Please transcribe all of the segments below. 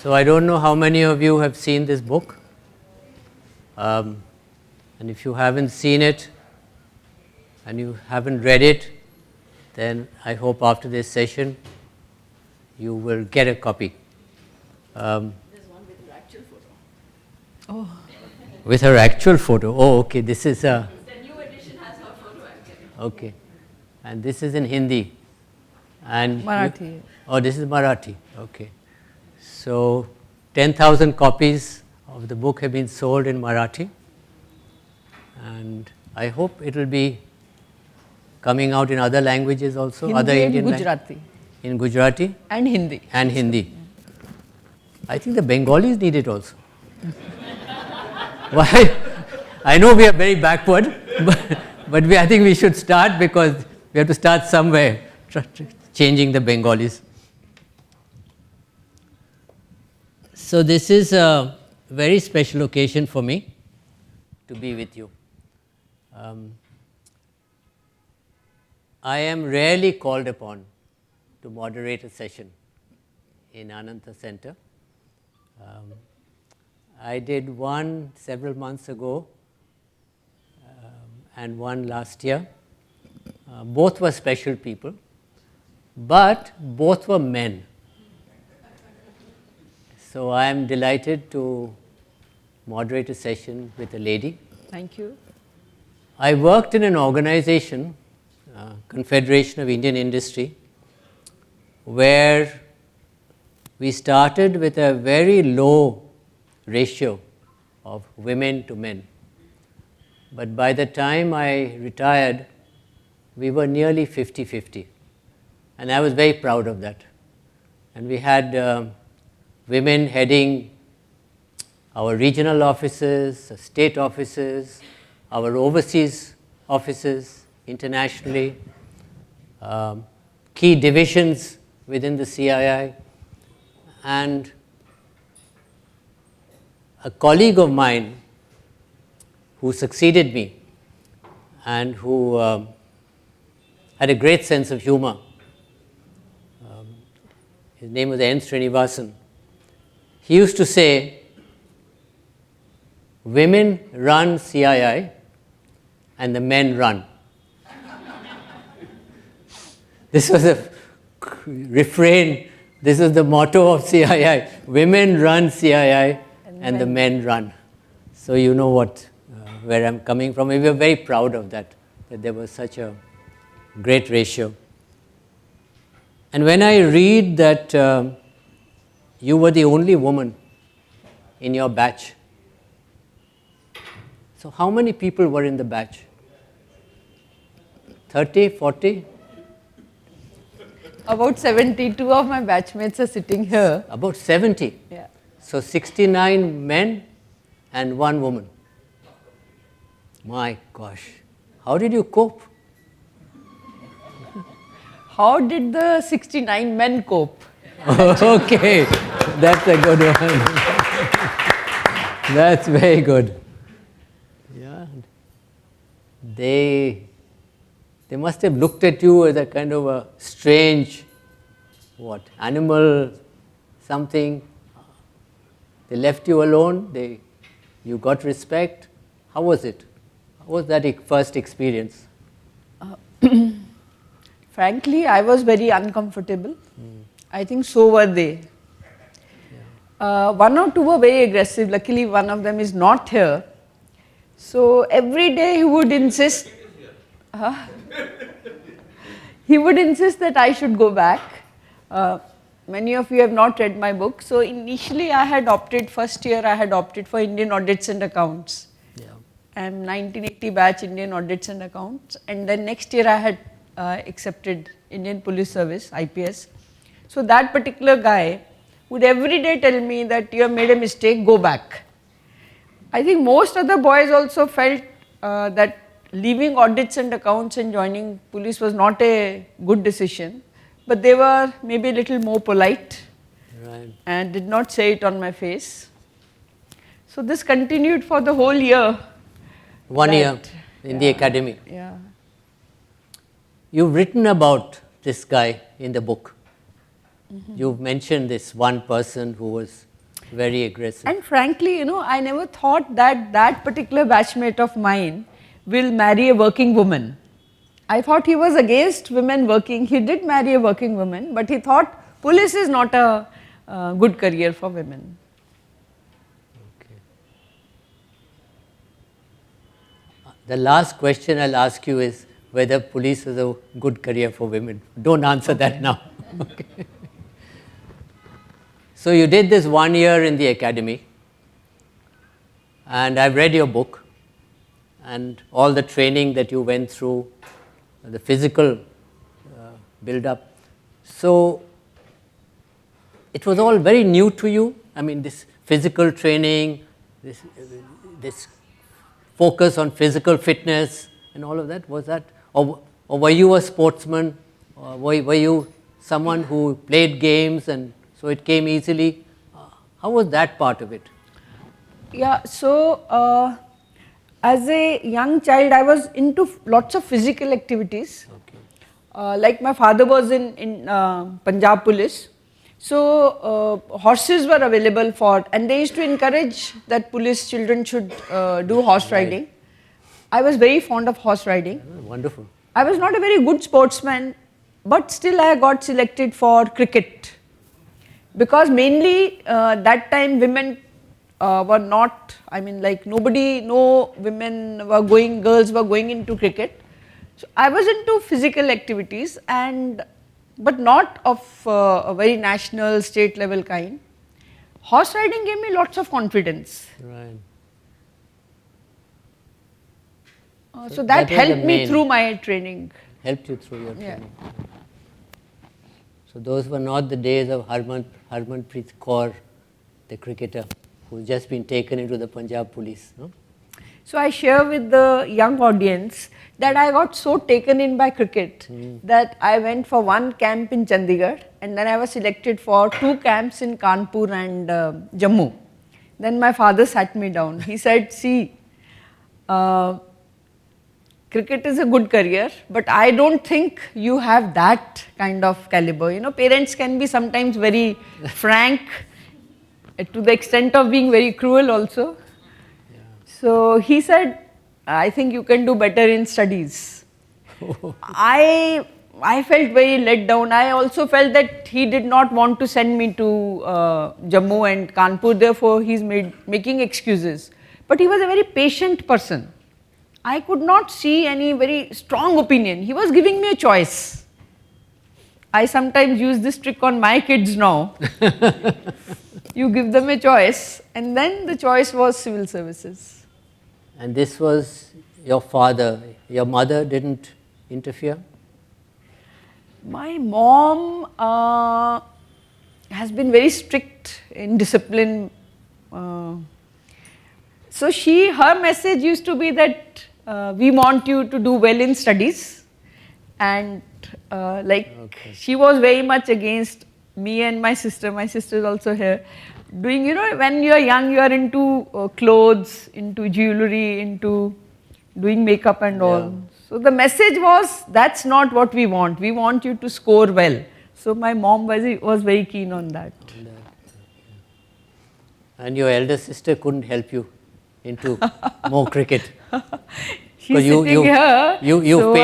So I don't know how many of you have seen this book. And if you haven't seen it and you haven't read it, then I hope after this session you will get a copy. There's one with her actual photo. Oh. With her actual photo. Oh, okay. This is a. The new edition has her photo actually. Okay. And this is in Hindi. And Marathi. Oh, this is Marathi. Okay. So 10,000 copies of the book have been sold in Marathi. And I hope it will be coming out in other languages also, Hindi other and Indian Gujarati. In Gujarati And Hindi. and Hindi. I think the Bengalis need it also. Why? I know we are very backward, but I think we should start because we have to start somewhere, changing the Bengalis. So this is a very special occasion for me to be with you. I am rarely called upon to moderate a session in Ananta Center. I did one several months ago and one last year. Both were special people, but both were men. So I am delighted to moderate a session with a lady. Thank you. I worked in an organization, Confederation of Indian Industry, where we started with a very low ratio of women to men. But by the time I retired, we were nearly 50-50. And I was very proud of that. And we had women heading our regional offices, state offices, our overseas offices internationally, key divisions within the CII, and a colleague of mine who succeeded me and who had a great sense of humor. His name was N. Srinivasan. He used to say, women run CII and the men run. This was a refrain, this is the motto of CII. Women run CII and the men run. So you know where I'm coming from. We were very proud of that there was such a great ratio. And when I read that you were the only woman in your batch, so how many people were in the batch? 30, 40? About 72 of my batchmates are sitting here. About 70? Yeah. So 69 men and 1 woman. My gosh, how did you cope? How did the 69 men cope? Okay, that's a good one. That's very good. Yeah, they must have looked at you as a kind of a strange, animal, something. They left you alone. You got respect. How was it? How was that first experience? Frankly, I was very uncomfortable. I think so were they. Yeah. 1 or 2 were very aggressive. Luckily, one of them is not here. So every day he would insist. He would insist that I should go back. Many of you have not read my book. So initially, first year I had opted for Indian Audits and Accounts. Yeah. I'm 1980 batch Indian Audits and Accounts. And then next year I had accepted Indian Police Service, IPS. So that particular guy would every day tell me that you have made a mistake, go back. I think most other boys also felt that leaving audits and accounts and joining police was not a good decision, but they were maybe a little more polite. Right. And did not say it on my face. So this continued for the whole year. 1 year in the academy. Yeah. You've written about this guy in the book. Mm-hmm. You've mentioned this one person who was very aggressive. And frankly, I never thought that that particular batchmate of mine will marry a working woman. I thought he was against women working. He did marry a working woman, but he thought police is not a good career for women. Okay. The last question I'll ask you is whether police is a good career for women. Don't answer that now. Okay. So you did this 1 year in the academy, and I've read your book, and all the training that you went through, the physical build-up. So it was all very new to you. I mean, this physical training, this focus on physical fitness, and all of that. Was that, or were you a sportsman? Or were you someone who played games and so it came easily? How was that part of it? Yeah, so as a young child, I was into lots of physical activities. Okay. Like my father was in Punjab police, so horses were available for, and they used to encourage that police children should do horse riding. I was very fond of horse riding. Oh, wonderful. I was not a very good sportsman, but still I got selected for cricket. Because mainly that time women were not, I mean like nobody, no women were going, girls were going into cricket. So I was into physical activities but not of a very national, state level kind. Horse riding gave me lots of confidence. Right. So that was helped the me main- through my training. Helped you through your Yeah. training. So those were not the days of Harmanpreet Kaur, the cricketer, who's just been taken into the Punjab police. No? So I share with the young audience that I got so taken in by cricket that I went for one camp in Chandigarh, and then I was selected for 2 camps in Kanpur and Jammu. Then my father sat me down. He said, see, cricket is a good career, but I don't think you have that kind of caliber. Parents can be sometimes very frank to the extent of being very cruel also. Yeah. So he said, I think you can do better in studies. I felt very let down. I also felt that he did not want to send me to Jammu and Kanpur, therefore he's making excuses. But he was a very patient person. I could not see any very strong opinion. He was giving me a choice. I sometimes use this trick on my kids now. You give them a choice, and then the choice was civil services. And this was your father. Your mother didn't interfere? My mom has been very strict in discipline. So her message used to be that we want you to do well in studies, and she was very much against me and my sister. My sister is also here. Doing, when you are young, you are into clothes, into jewelry, into doing makeup and all. So the message was, that's not what we want. We want you to score well. So my mom was very keen on that. And your elder sister couldn't help you into more cricket? She's sitting here, You so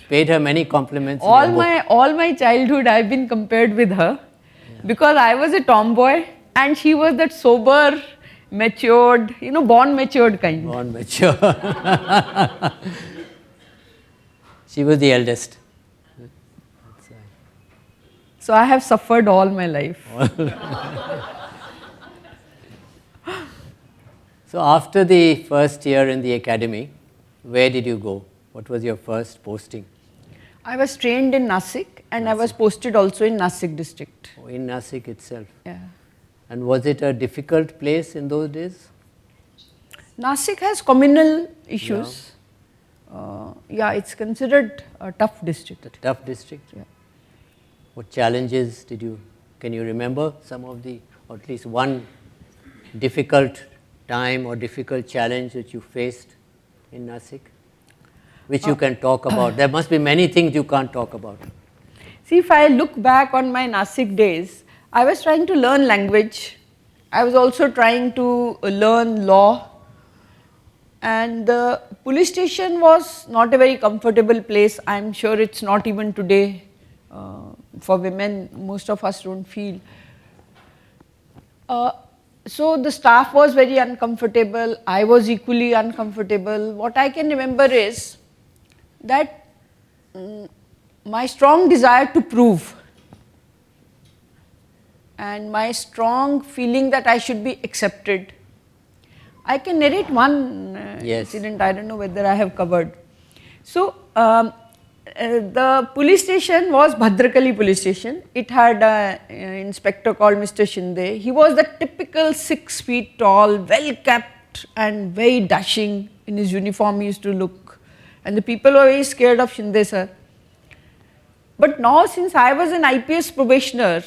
paid her many compliments. All my childhood I've been compared with her, because I was a tomboy and she was that sober, matured, born matured kind. Born mature. She was the eldest. So I have suffered all my life. So after the first year in the academy, where did you go? What was your first posting? I was trained in Nasik, and I was posted also in Nasik district. Oh, in Nasik itself. Yeah. And was it a difficult place in those days? Nasik has communal issues. It's considered a tough district. A tough district? Yeah. What challenges can you remember some of or at least one difficult time or difficult challenge that you faced in Nasik, which you can talk about? There must be many things you can't talk about. See, if I look back on my Nasik days, I was trying to learn language. I was also trying to learn law, and the police station was not a very comfortable place. I am sure it's not even today. For women, most of us don't feel. So the staff was very uncomfortable. I was equally uncomfortable. What I can remember is that my strong desire to prove and my strong feeling that I should be accepted. I can narrate one incident, I don't know whether I have covered. So, the police station was Bhadrakali police station. It had an inspector called Mr. Shinde. He was the typical 6 feet tall, well kept and very dashing. In his uniform he used to look, and the people were very scared of Shinde sir. But now, since I was an IPS probationer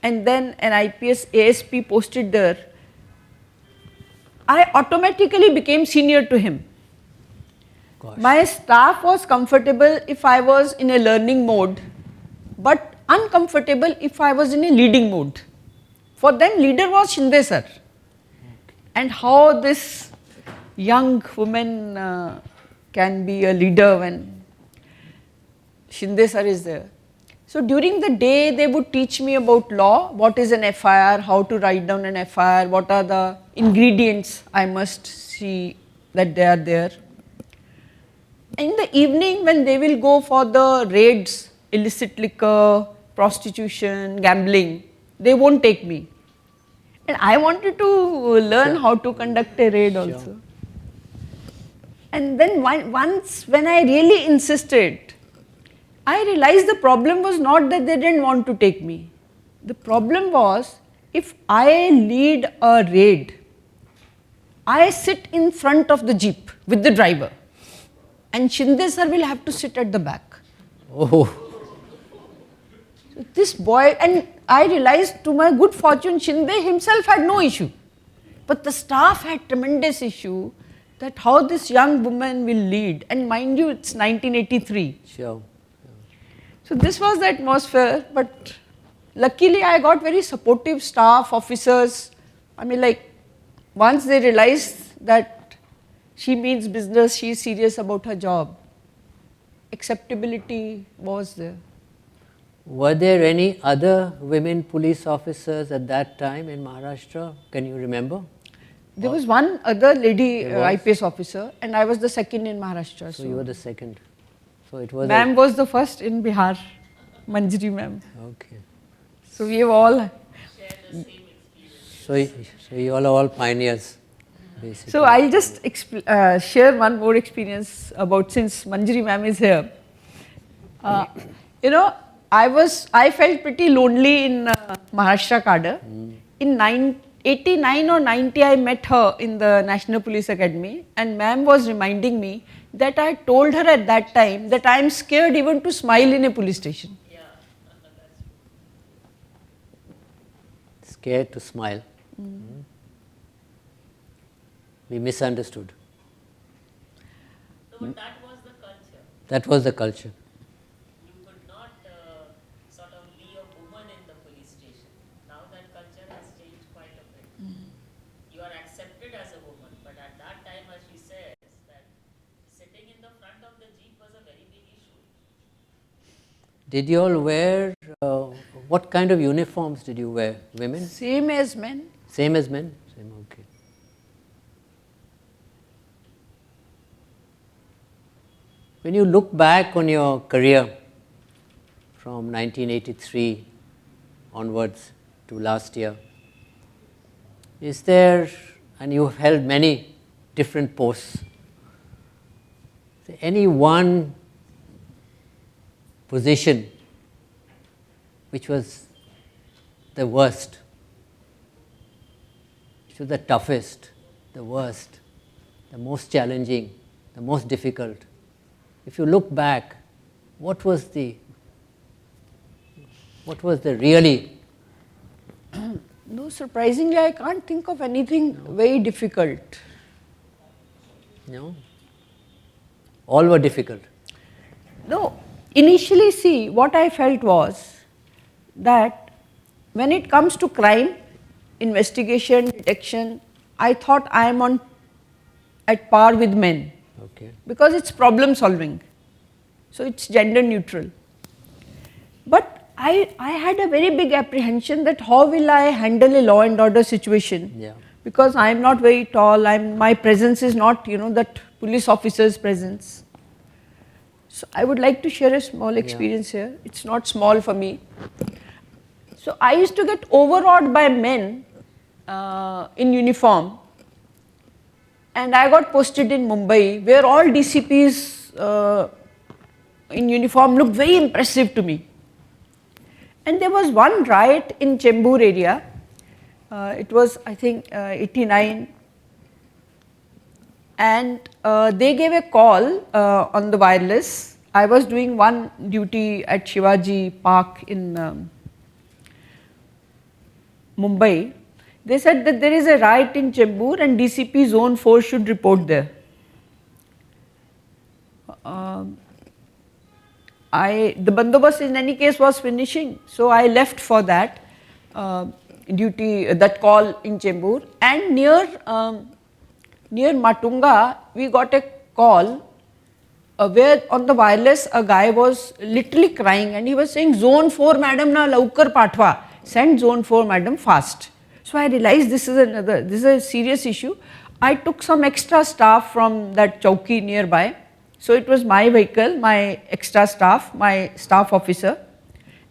and then an IPS ASP posted there, I automatically became senior to him. Gosh. My staff was comfortable if I was in a learning mode, but uncomfortable if I was in a leading mode. For them, leader was Shinde sir. And how this young woman can be a leader when Shinde sir is there. So during the day, they would teach me about law, what is an FIR, how to write down an FIR, what are the ingredients I must see that they are there. In the evening, when they will go for the raids, illicit liquor, prostitution, gambling, they won't take me. And I wanted to learn how to conduct a raid also. And then once when I really insisted, I realized the problem was not that they didn't want to take me. The problem was, if I lead a raid, I sit in front of the jeep with the driver, and Shinde sir will have to sit at the back. Oh. So this boy, and I realized to my good fortune, Shinde himself had no issue. But the staff had tremendous issue that how this young woman will lead. And mind you, it's 1983. Sure. So this was the atmosphere, but luckily I got very supportive staff, officers. I mean, like, once they realized that she means business, she is serious about her job, acceptability was there. Were there any other women police officers at that time in Maharashtra? Can you remember? There was one other lady IPS officer, and I was the second in Maharashtra. So you were the second. So it was. Ma'am was the first in Bihar, Manjri ma'am. Okay. So we have all. So you all are all pioneers, basically. So I'll just share one more experience about, since Manjri ma'am is here. You know, I felt pretty lonely in Maharashtra cadre. In 89 or 90, I met her in the National Police Academy, and ma'am was reminding me that I told her at that time that I am scared even to smile in a police station. Yeah, that's true. Scared to smile. We misunderstood. So that was the culture. That was the culture. You could not sort of be a woman in the police station. Now that culture has changed quite a bit. You are accepted as a woman, but at that time, as she says, that sitting in the front of the jeep was a very big issue. Did you all wear, what kind of uniforms did you wear? Women? Same as men. Same as men? Same, okay. When you look back on your career from 1983 onwards to last year, is there, and you have held many different posts, is there any one position which was the worst, which was the toughest, the worst, the most challenging, the most difficult? If you look back, what was the really? No, surprisingly, I can't think of anything very difficult. No? All were difficult. No, initially, see, what I felt was that when it comes to crime, investigation, detection, I thought I am at par with men. Okay. Because it's problem solving. So it's gender neutral. But I had a very big apprehension that how will I handle a law and order situation? Yeah. Because I am not very tall, my presence is not, that police officer's presence. So I would like to share a small experience here. It's not small for me. So I used to get overawed by men in uniform, and I got posted in Mumbai, where all DCPs in uniform looked very impressive to me. And there was one riot in Chembur area. It was, I think, 89, and they gave a call on the wireless. I was doing one duty at Shivaji Park in Mumbai. They said that there is a riot in Chembur and DCP Zone 4 should report there. The bandobast in any case was finishing, so I left for that duty, that call in Chembur, and near Matunga we got a call where on the wireless a guy was literally crying and he was saying, Zone 4 madam na laukar pathwa, send Zone 4 madam fast. So I realized this is a serious issue. I took some extra staff from that chowki nearby. So it was my vehicle, my extra staff, my staff officer,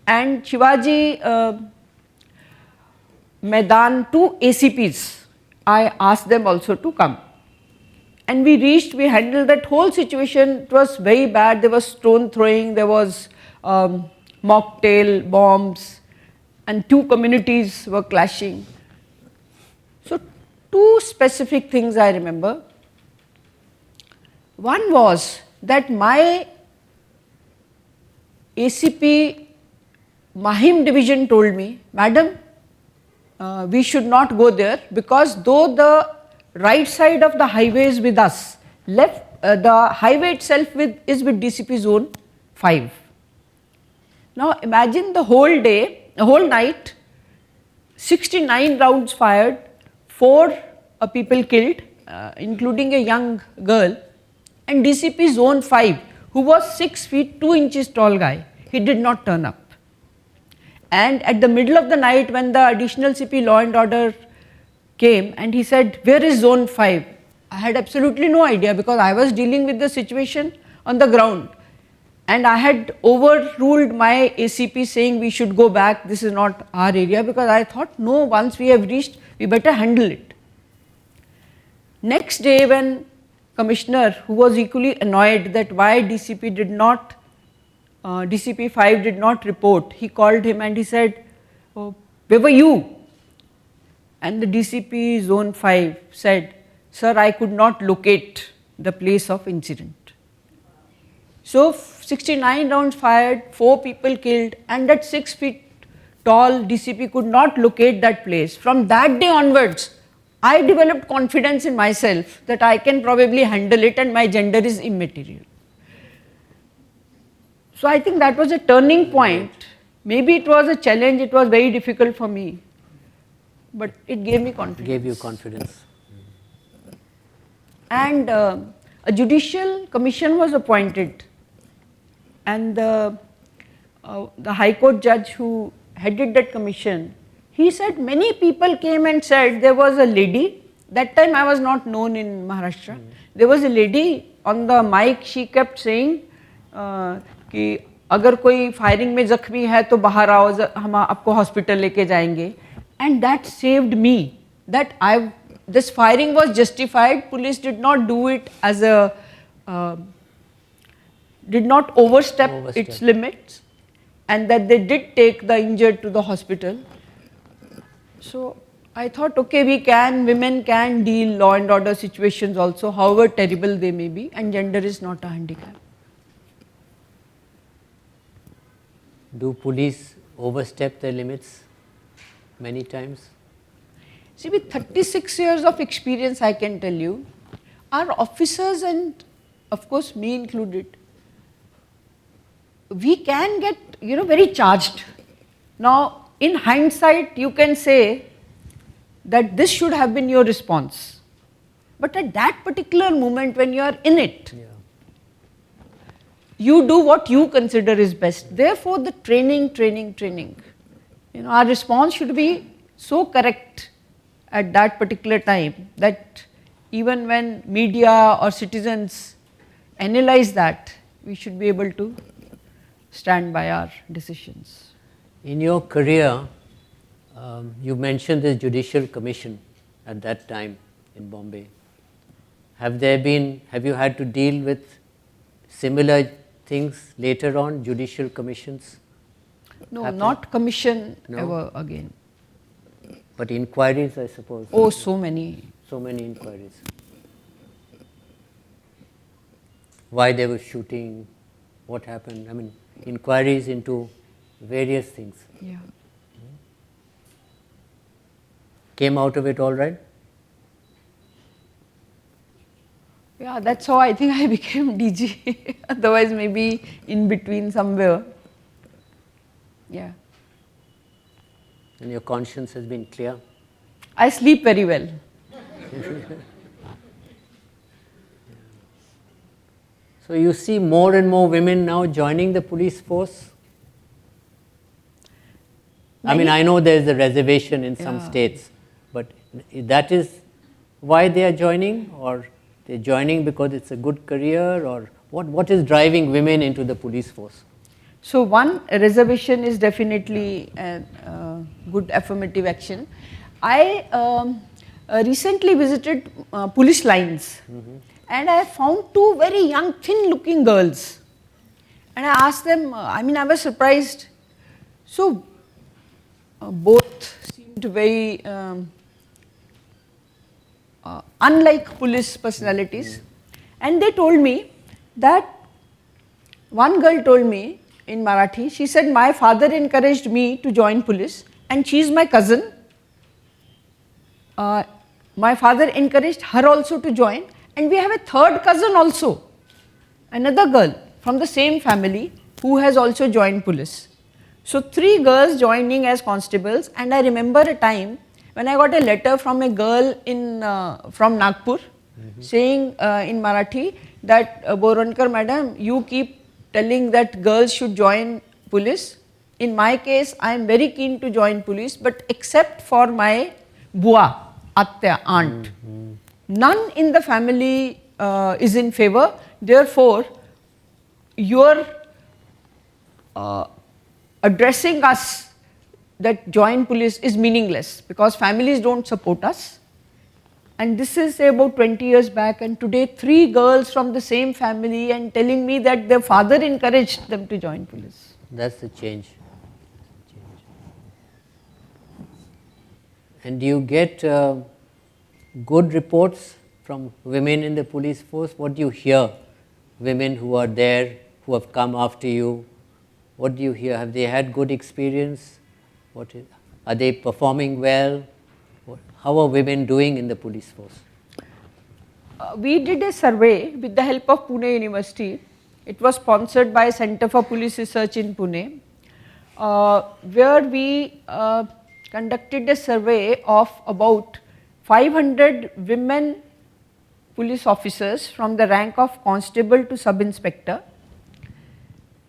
and Shivaji Maidan, 2 ACPs. I asked them also to come. And we handled that whole situation. It was very bad. There was stone throwing, there was mocktail bombs, and 2 communities were clashing. So 2 specific things I remember. One was that my ACP Mahim division told me, madam, we should not go there because though the right side of the highway is with us, the highway itself is with DCP Zone 5. Now imagine the whole day, the whole night, 69 rounds fired, 4 people killed, including a young girl, and DCP Zone 5, who was 6 feet 2 inches tall guy, he did not turn up. And at the middle of the night when the additional CP law and order came and he said, where is Zone 5? I had absolutely no idea because I was dealing with the situation on the ground. And I had overruled my ACP saying we should go back, this is not our area, because I thought no, once we have reached, we better handle it. Next day when Commissioner, who was equally annoyed that why DCP 5 did not report, he called him and he said, oh, where were you? And the DCP Zone 5 said, sir, I could not locate the place of incident. So 69 rounds fired, 4 people killed, and at 6 feet tall DCP could not locate that place. From that day onwards, I developed confidence in myself that I can probably handle it and my gender is immaterial. So I think that was a turning point. Maybe it was a challenge, it was very difficult for me, but it gave me confidence. Gave you confidence. And a judicial commission was appointed, and the High Court judge who headed that commission, he said many people came and said there was a lady, that time I was not known in Maharashtra, there was a lady on the mic, she kept saying कि अगर कोई firing में जख्मी है तो बाहर आओ, हम आपको हॉस्पिटल लेके जाएंगे. And that saved me, that this firing was justified, police did not do it as did not overstep its limits, and that they did take the injured to the hospital. So I thought, okay, women can deal law and order situations also, however terrible they may be, and gender is not a handicap. Do police overstep their limits many times? See, with 36 years of experience, I can tell you, our officers and of course me included, we can get, very charged. Now, in hindsight, you can say that this should have been your response. But at that particular moment when you are in it, Yeah. you do what you consider is best. Therefore, the training. Our response should be so correct at that particular time that even when media or citizens analyze that, we should be able to stand by our decisions. In your career, you mentioned the Judicial Commission at that time in Bombay. Have you had to deal with similar things later on, judicial commissions? No, Happen? not commission No? ever again. But inquiries, I suppose. Oh, so many. So many inquiries. Why they were shooting, what happened, I mean, inquiries into various things. Yeah. Came out of it all right? Yeah, that's how I think I became DG. Otherwise, maybe in between somewhere. Yeah. And your conscience has been clear? I sleep very well. So you see more and more women now joining the police force? I mean, I know there is a reservation in some states, but that is why they are joining, or they're joining because it's a good career, or what is driving women into the police force? So one, reservation is definitely a good affirmative action. I recently visited police lines, and I found two very young, thin looking girls. And I asked them, I was surprised. So both seemed very unlike police personalities. And they told me that, one girl told me in Marathi, she said, my father encouraged me to join police, and she is my cousin. My father encouraged her also to join, and we have a third cousin also, another girl from the same family who has also joined police. So 3 girls joining as constables, and I remember a time when I got a letter from a girl from Nagpur saying in Marathi that Borwankar madam, you keep telling that girls should join police. In my case, I am very keen to join police, but except for my bua, atya, aunt. None in the family is in favor. Therefore, your addressing us that join police is meaningless, because families don't support us. And this is say about 20 years back, and today 3 girls from the same family and telling me that their father encouraged them to join police. That's the change. And do you get good reports from women in the police force? What do you hear? Women who are there, who have come after you, what do you hear? Have they had good experience? Are they performing well? How are women doing in the police force? We did a survey with the help of Pune University. It was sponsored by Center for Police Research in Pune, where we conducted a survey of about 500 women police officers from the rank of constable to sub-inspector,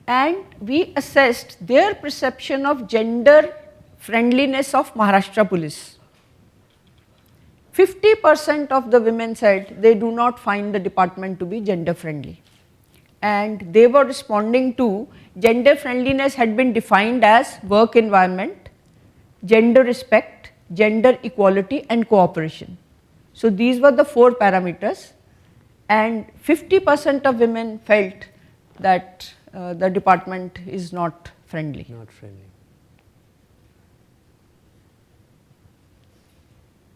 and we assessed their perception of gender friendliness of Maharashtra police. 50% of the women said they do not find the department to be gender friendly, and they were responding to gender friendliness had been defined as work environment, gender respect, gender equality and cooperation. So these were the 4 parameters, and 50% of women felt that the department is not friendly. Not friendly.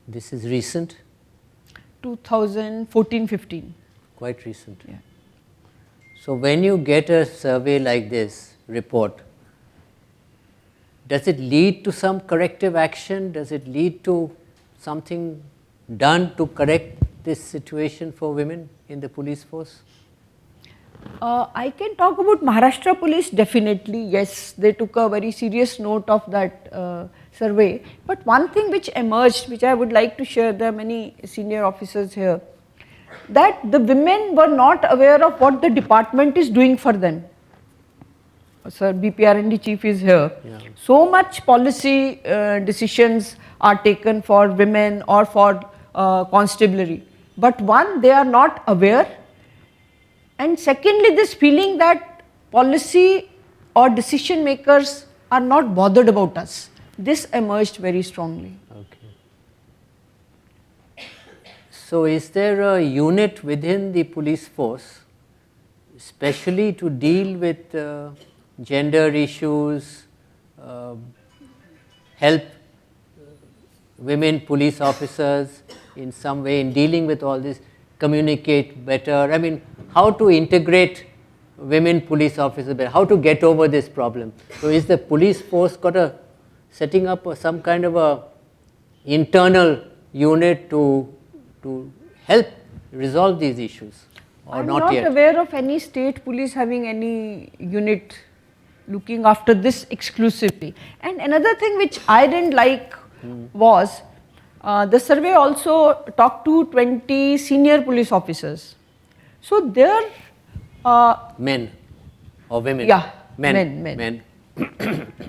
This is recent? 2014-15. Quite recent. Yeah. So when you get a survey like this report, does it lead to some corrective action? Does it lead to something done to correct this situation for women in the police force? I can talk about Maharashtra police definitely. Yes, they took a very serious note of that survey. But one thing which emerged, which I would like to share, there are many senior officers here, that the women were not aware of what the department is doing for them. Sir, BPR&D chief is here. Yeah. So much policy decisions are taken for women or for constabulary. But one, they are not aware. And secondly, this feeling that policy or decision makers are not bothered about us. This emerged very strongly. Okay. So, is there a unit within the police force, especially to deal with gender issues, help women police officers in some way in dealing with all this, communicate better? I mean, how to integrate women police officers better, how to get over this problem? So, is the police force got a setting up some kind of a internal unit to help resolve these issues, or I am not not yet? aware of any state police having any unit looking after this exclusively. And another thing which I didn't like was the survey also talked to 20 senior police officers. So their Men or women? Yeah, men. men.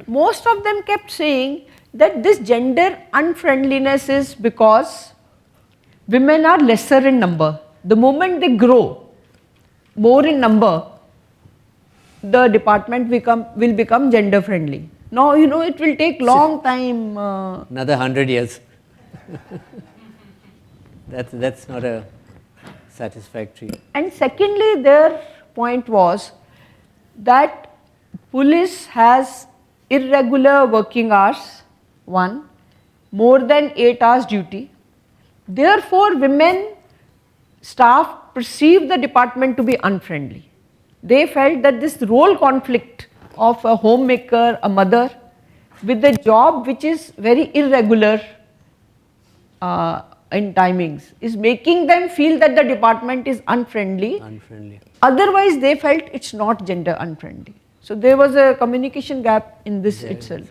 Most of them kept saying that this gender unfriendliness is because women are lesser in number. The moment they grow more in number, the department will become gender friendly. Now, you know, it will take long time. Another 100 years. That's not a satisfactory. And secondly, their point was that police has irregular working hours, one, more than 8 hours duty. Therefore, women staff perceive the department to be unfriendly. They felt that this role conflict of a homemaker, a mother, with a job which is very irregular in timings, is making them feel that the department is unfriendly. Otherwise, they felt it's not gender unfriendly. So there was a communication gap in this itself.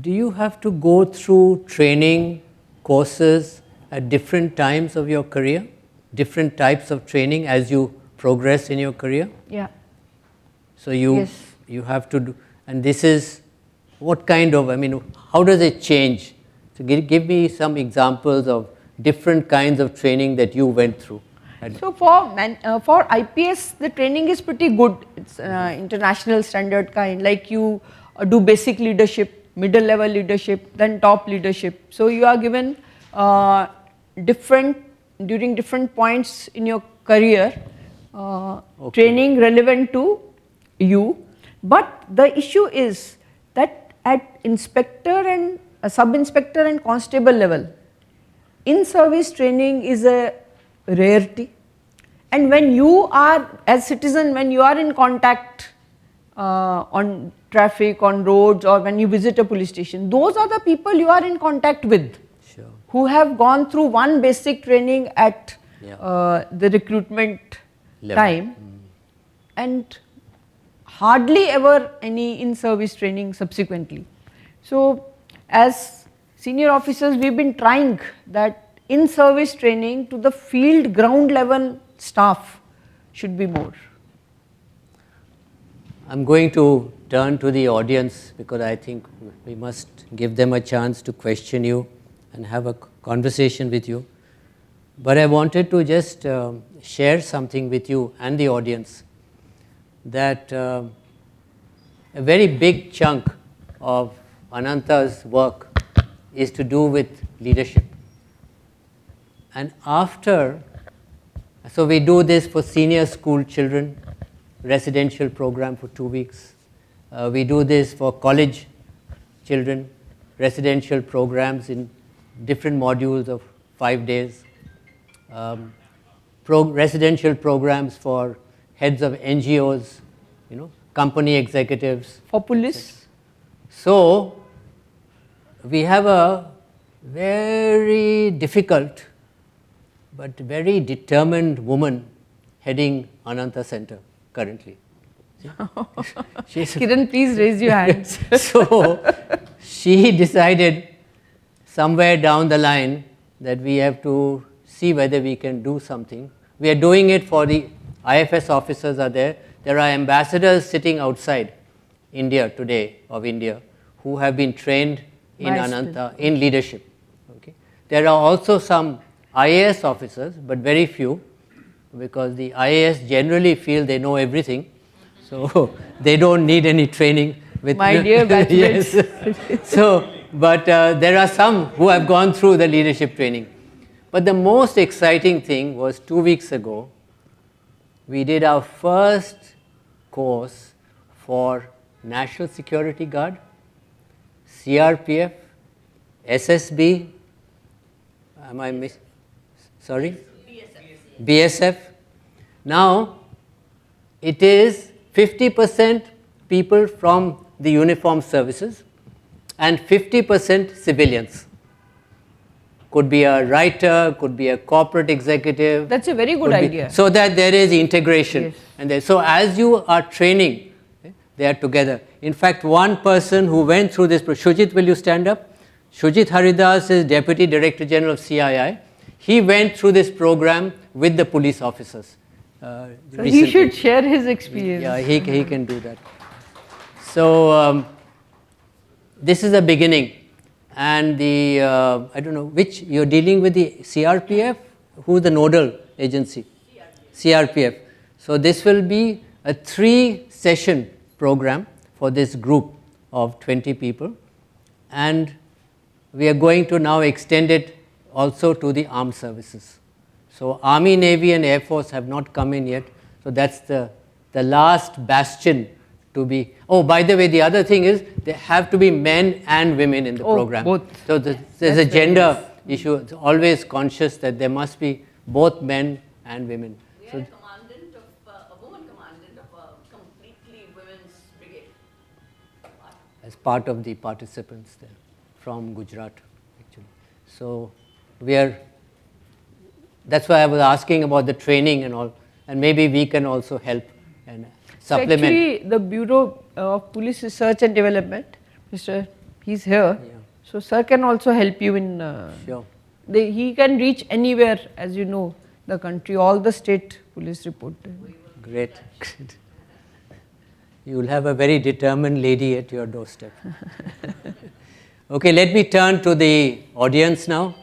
Do you have to go through training courses at different times of your career? Different types of training as you progress in your career? Yeah. So you have to do, and this is what kind of, I mean, how does it change? So give me some examples of different kinds of training that you went through. So for IPS, the training is pretty good. It's international standard kind, like you do basic leadership, middle level leadership, then top leadership. So you are given during different points in your career training relevant to you. But the issue is that at inspector and sub-inspector and constable level, in-service training is a rarity. And when you are, as citizen, when you are in contact on traffic, on roads, or when you visit a police station, those are the people you are in contact with, who have gone through one basic training at the recruitment time, and hardly ever any in-service training subsequently. So as senior officers, we've been trying that in-service training to the field ground level staff should be more. I'm going to turn to the audience because I think we must give them a chance to question you and have a conversation with you. But I wanted to just share something with you and the audience, that a very big chunk of Ananta's work is to do with leadership. And so we do this for senior school children, residential program for 2 weeks. We do this for college children, residential programs in different modules of 5 days. Residential programs for heads of NGOs, company executives. For police? So we have a very difficult but very determined woman heading Ananta Center currently. Kiran, please raise your hand. So she decided somewhere down the line that we have to see whether we can do something. We are doing it for the IFS officers are there. There are ambassadors sitting outside India today, of India, who have been trained in Ananta in leadership. Okay. There are also some IAS officers, but very few, because the IAS generally feel they know everything, so they don't need any training. With My dear batchmates. Yes. So, but there are some who have gone through the leadership training. But the most exciting thing was 2 weeks ago, we did our first course for National Security Guard, CRPF, SSB, am I miss? Sorry? BSF. Now, it is 50% people from the uniformed services and 50% civilians. Could be a writer, could be a corporate executive. That's a very good idea. So that there is integration. Yes. And so as you are training, they are together. In fact, one person who went through this, Shujit, will you stand up? Shujit Haridas is Deputy Director General of CII. He went through this program with the police officers. So he should share his experience. Yeah, he can do that. So this is a beginning. And the, I don't know, which, you're dealing with the CRPF? Who's the nodal agency? CRPF. So this will be a 3-session program for this group of 20 people. And we are going to now extend it also to the armed services. So Army, Navy and Air Force have not come in yet. So that's the last bastion to be. Oh, by the way, the other thing is there have to be men and women in the program. Both. So there's a gender issue. It's always conscious that there must be both men and women. We are commandant of a woman commandant of a completely women's brigade. As part of the participants there from Gujarat, actually. So we are. That's why I was asking about the training and all, and maybe we can also help and supplement. So actually, the Bureau of Police Research and Development, Mr. He's here. Yeah. So sir can also help you in. Sure. He can reach anywhere, as you know, the country. All the state police report. Great. You will have a very determined lady at your doorstep. Okay, let me turn to the audience now.